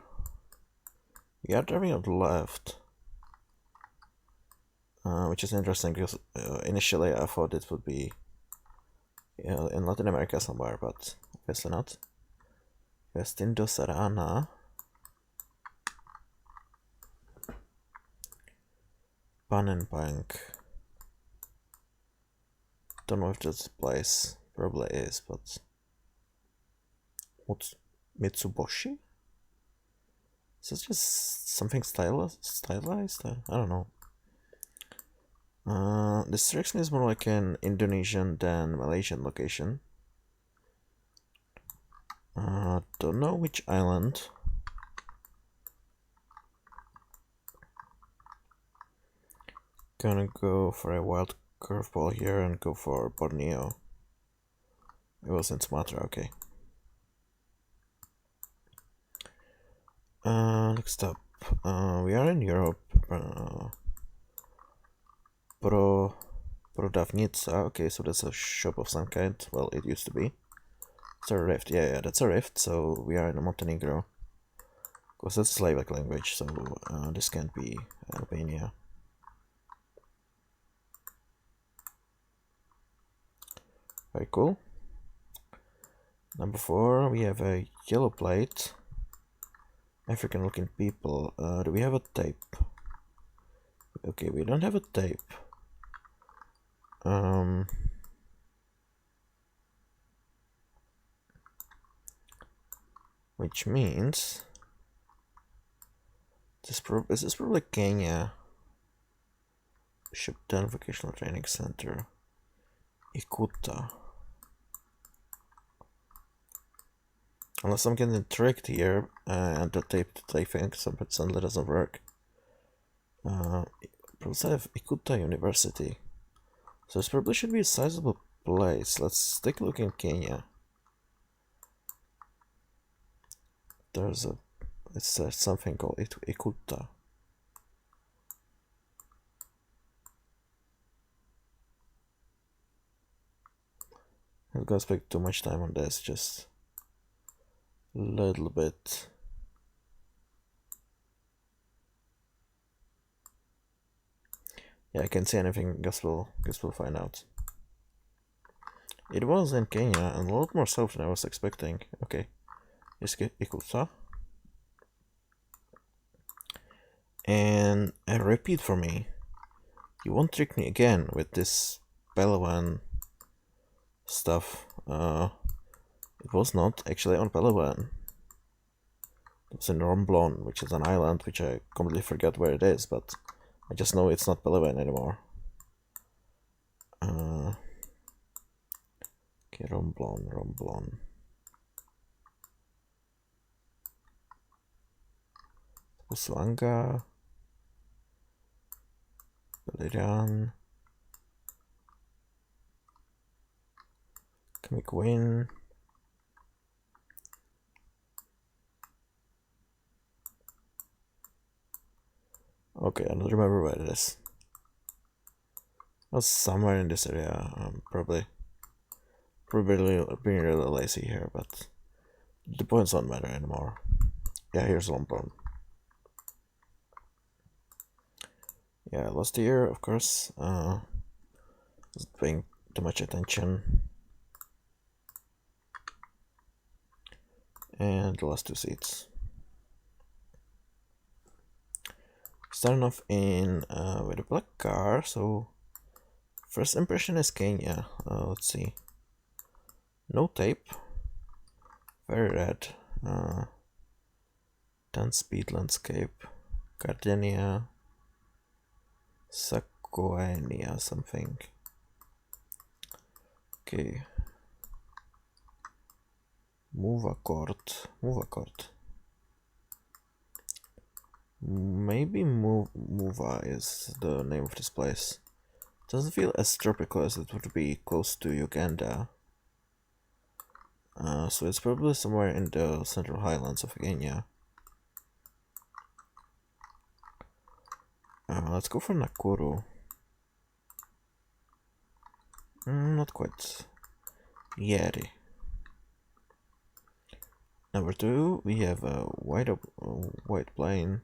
We are driving on the left, which is interesting because initially I thought it would be in Latin America somewhere, but obviously not. Vestindo Sarana. Bank. Don't know if that's a place. Probably is, but what's Mitsubishi? Is this just something stylized? I don't know. This strikes me as more like an Indonesian than Malaysian location. Don't know which island. Gonna go for a wild curveball here and go for Borneo. It was in Sumatra, okay. Next up, we are in Europe. Prodavnica, okay, so that's a shop of some kind. Well, it used to be. It's a rift, yeah, that's a rift, so we are in Montenegro. Because that's Slavic language, so this can't be Albania. Very cool. Number 4, we have a yellow plate. African looking people. Do we have a tape? Okay, we don't have a tape. Which means this is probably Kenya. Bishop Dam Vocational Training Center. Ikuta. Unless I'm getting tricked here and the tape that I think suddenly doesn't work. Probably have Ikuta University. So this probably should be a sizable place. Let's take a look in Kenya. There's a, it's something called Ikuta. I'm not gonna spend too much time on this, just a little bit. Yeah, I can't see anything. Guess we'll find out. It was in Kenya and a lot more south than I was expecting. Okay, it's Ikuta. And a repeat for me. You won't trick me again with this Palawan stuff. It was not actually on Palawan. It was in Romblon, which is an island which I completely forget where it is, but I just know it's not Palawan anymore. Okay, Romblon. Uswanga. Beliran. Kamikwin. Okay, I don't remember where it is. It was somewhere in this area. Probably being really lazy here, but the points don't matter anymore. Yeah, here's Lombon. Yeah, I lost here, of course. Wasn't paying too much attention. And the last 2 seats. Starting off in with a black car, so first impression is Kenya. Let's see. No tape. Very red. 10-speed landscape. Gardenia. Sakoenia something. Okay. Move accord. Maybe Mova is the name of this place. Doesn't feel as tropical as it would be close to Uganda. So it's probably somewhere in the central highlands of Kenya. Let's go for Nakuru. Not quite. Yeti. Number 2, we have a white plane.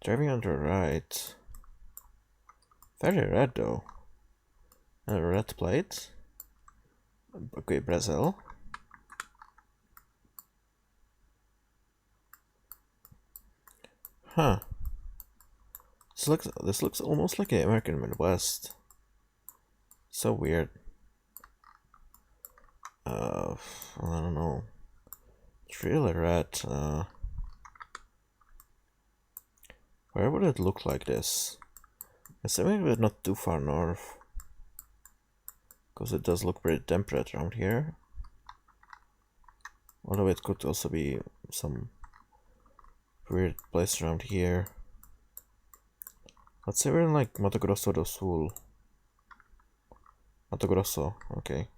Driving on the right. Very red though. And a red plate. Okay, Brazil. Huh. This looks almost like the American Midwest. So weird. I don't know. It's really red. Where would it look like this? Assuming we're not too far north. Because it does look pretty temperate around here. Although it could also be some weird place around here. Let's say we're in like Mato Grosso do Sul. Mato Grosso, okay.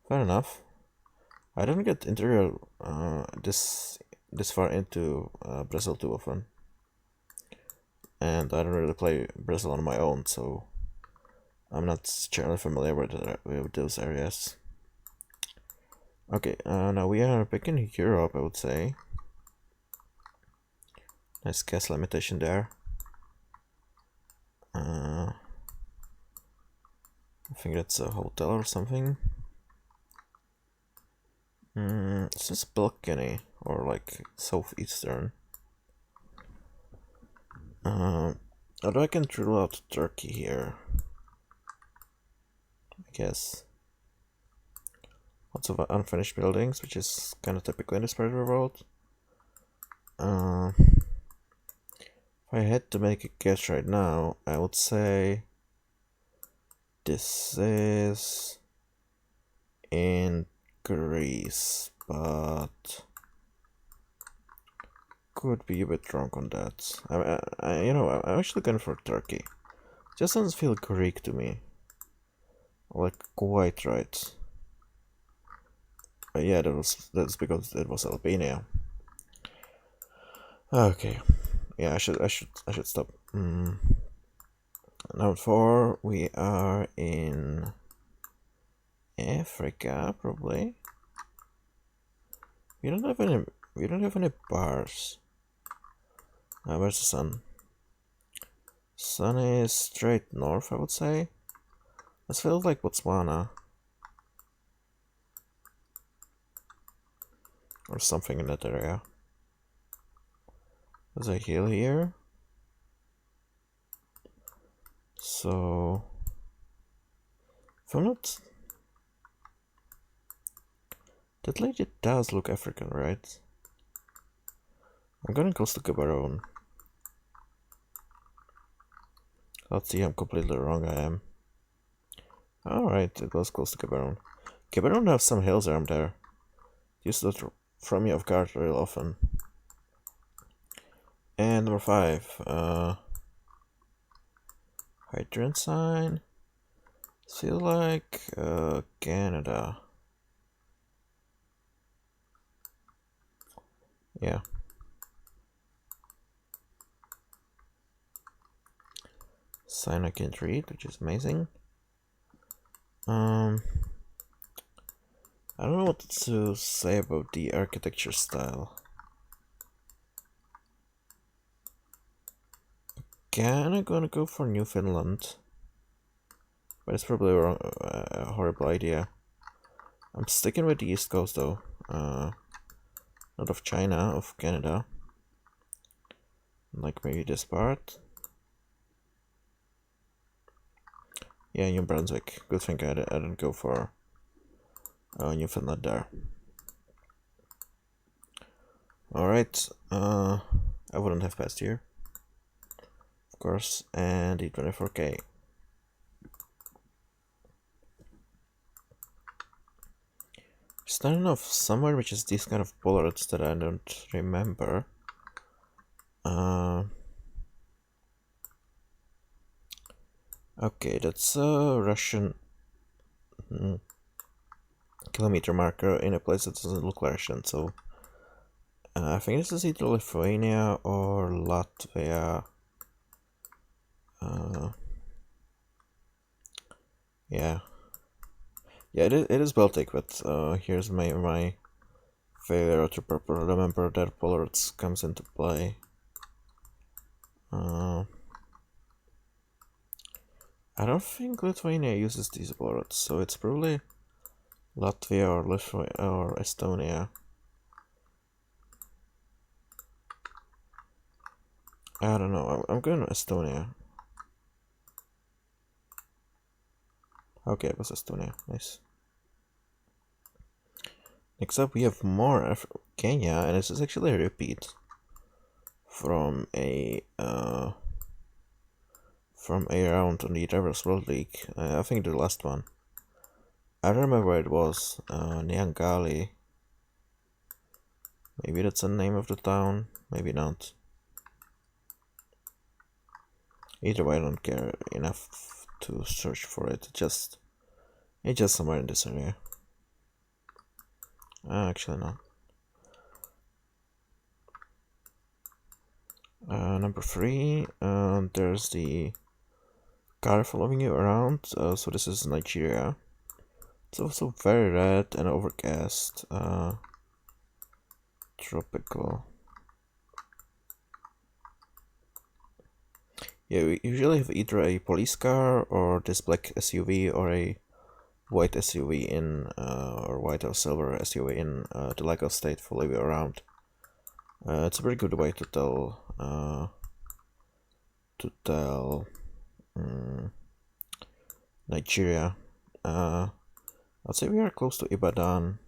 Fair enough. I don't get interior this far into Brazil too often. And I don't really play Brazil on my own, so I'm not generally familiar with those areas. Okay, now we are back in Europe, I would say. Nice gas limitation there. I think that's a hotel or something. It's just balcony or like southeastern. Although I can rule out Turkey here, I guess. Lots of unfinished buildings, which is kind of typical in this part of the world. If I had to make a guess right now, I would say this is in Greece, but could be a bit wrong on that. I'm actually going for Turkey. Just doesn't feel Greek to me. Like quite right. Yeah, that's because it was Albania. Okay. Yeah, I should stop. Number 4, we are in Africa, probably. We don't have any bars. Where's the sun? Sun is straight north, I would say. This feels like Botswana. Or something in that area. There's a hill here. So if I'm not, that lady does look African, right? I'm going close to Gaborone. Let's see how completely wrong I am. Alright, it was close to Gaborone. Gaborone has some hills around there. Used to throw me off guard real often. And number 5, hydrant sign. Feel like Canada. Yeah. Sign I can't read, which is amazing. I don't know what to say about the architecture style. Kinda gonna go for Newfoundland, but it's probably a horrible idea. I'm sticking with the East Coast though. Not of China, of Canada. Like maybe this part. Yeah, New Brunswick. Good thing I didn't go for Newfoundland there. Alright, I wouldn't have passed here. Of course, and E24K. Starting off somewhere which is these kind of bollards that I don't remember. Okay, that's a Russian kilometer marker in a place that doesn't look Russian, so I think this is either Lithuania or Latvia. Yeah. Yeah, it is Baltic, but here's my failure to properly remember that bollards comes into play. I don't think Lithuania uses these bollards, so it's probably Latvia or Lithuania or Estonia. I don't know. I'm going to Estonia. Okay, it was Estonia. Nice. Next up, we have more Kenya, and this is actually a repeat from a round on the Drivers World League. I think the last one. I don't remember where it was. Nyangali. Maybe that's the name of the town. Maybe not. Either way, I don't care enough to search for it. It's just somewhere in this area. Actually, no. Number 3, there's the car following you around. So this is Nigeria. It's also very red and overcast. Tropical. Yeah, we usually have either a police car or this black SUV or a white SUV in, or white or silver SUV in the Lagos state follow you around. It's a very good way to tell Nigeria. I'd say we are close to Ibadan.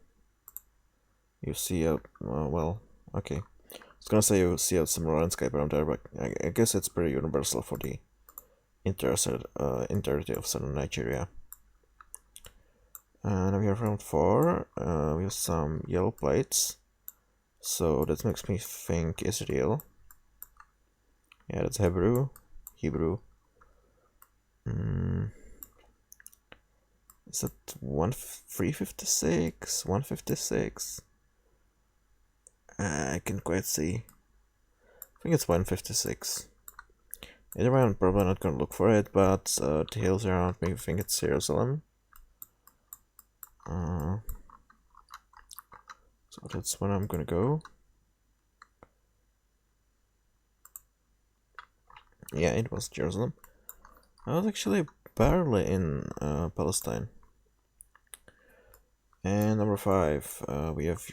You see well, okay. I was gonna say you see a similar landscape around there, but I guess it's pretty universal for the entirety of southern Nigeria. And we have round 4. We have some yellow plates. So that makes me think Israel. Yeah, that's Hebrew. Is it 356? 156? I can't quite see. I think it's 156. Either way, I'm probably not gonna look for it, but the hills around me think it's Jerusalem. So that's when I'm gonna go. Yeah, it was Jerusalem. I was actually barely in Palestine. And number 5, we have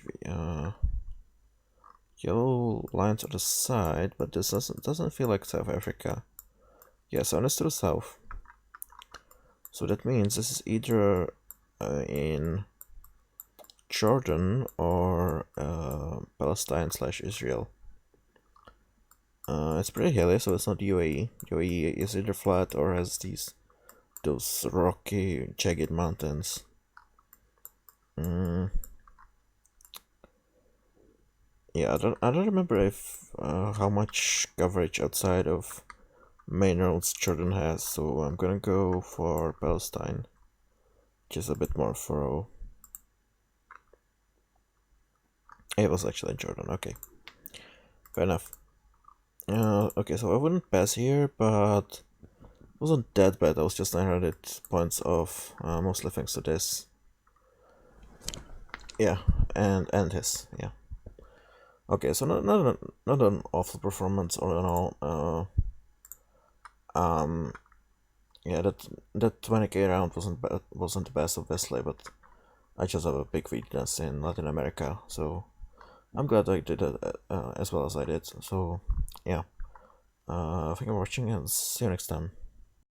yellow lines on the side, but this doesn't feel like South Africa. Yeah, so it's to the south. So that means this is either in Jordan or Palestine / Israel. It's pretty hilly, so it's not UAE. UAE is either flat or has those rocky, jagged mountains. Yeah, I don't remember if how much coverage outside of main roads Jordan has, so I'm gonna go for Palestine, just a bit more thorough. It was actually Jordan. Okay, fair enough. Okay, so I wouldn't pass here, but it wasn't that bad. I was just 900 points off, mostly thanks to this. Yeah, and his. Yeah. Okay, so not an awful performance all in all. Yeah, that 20k round wasn't the best obviously, but I just have a big weakness in Latin America, so I'm glad I did it as well as I did. So yeah, thank you for watching and see you next time.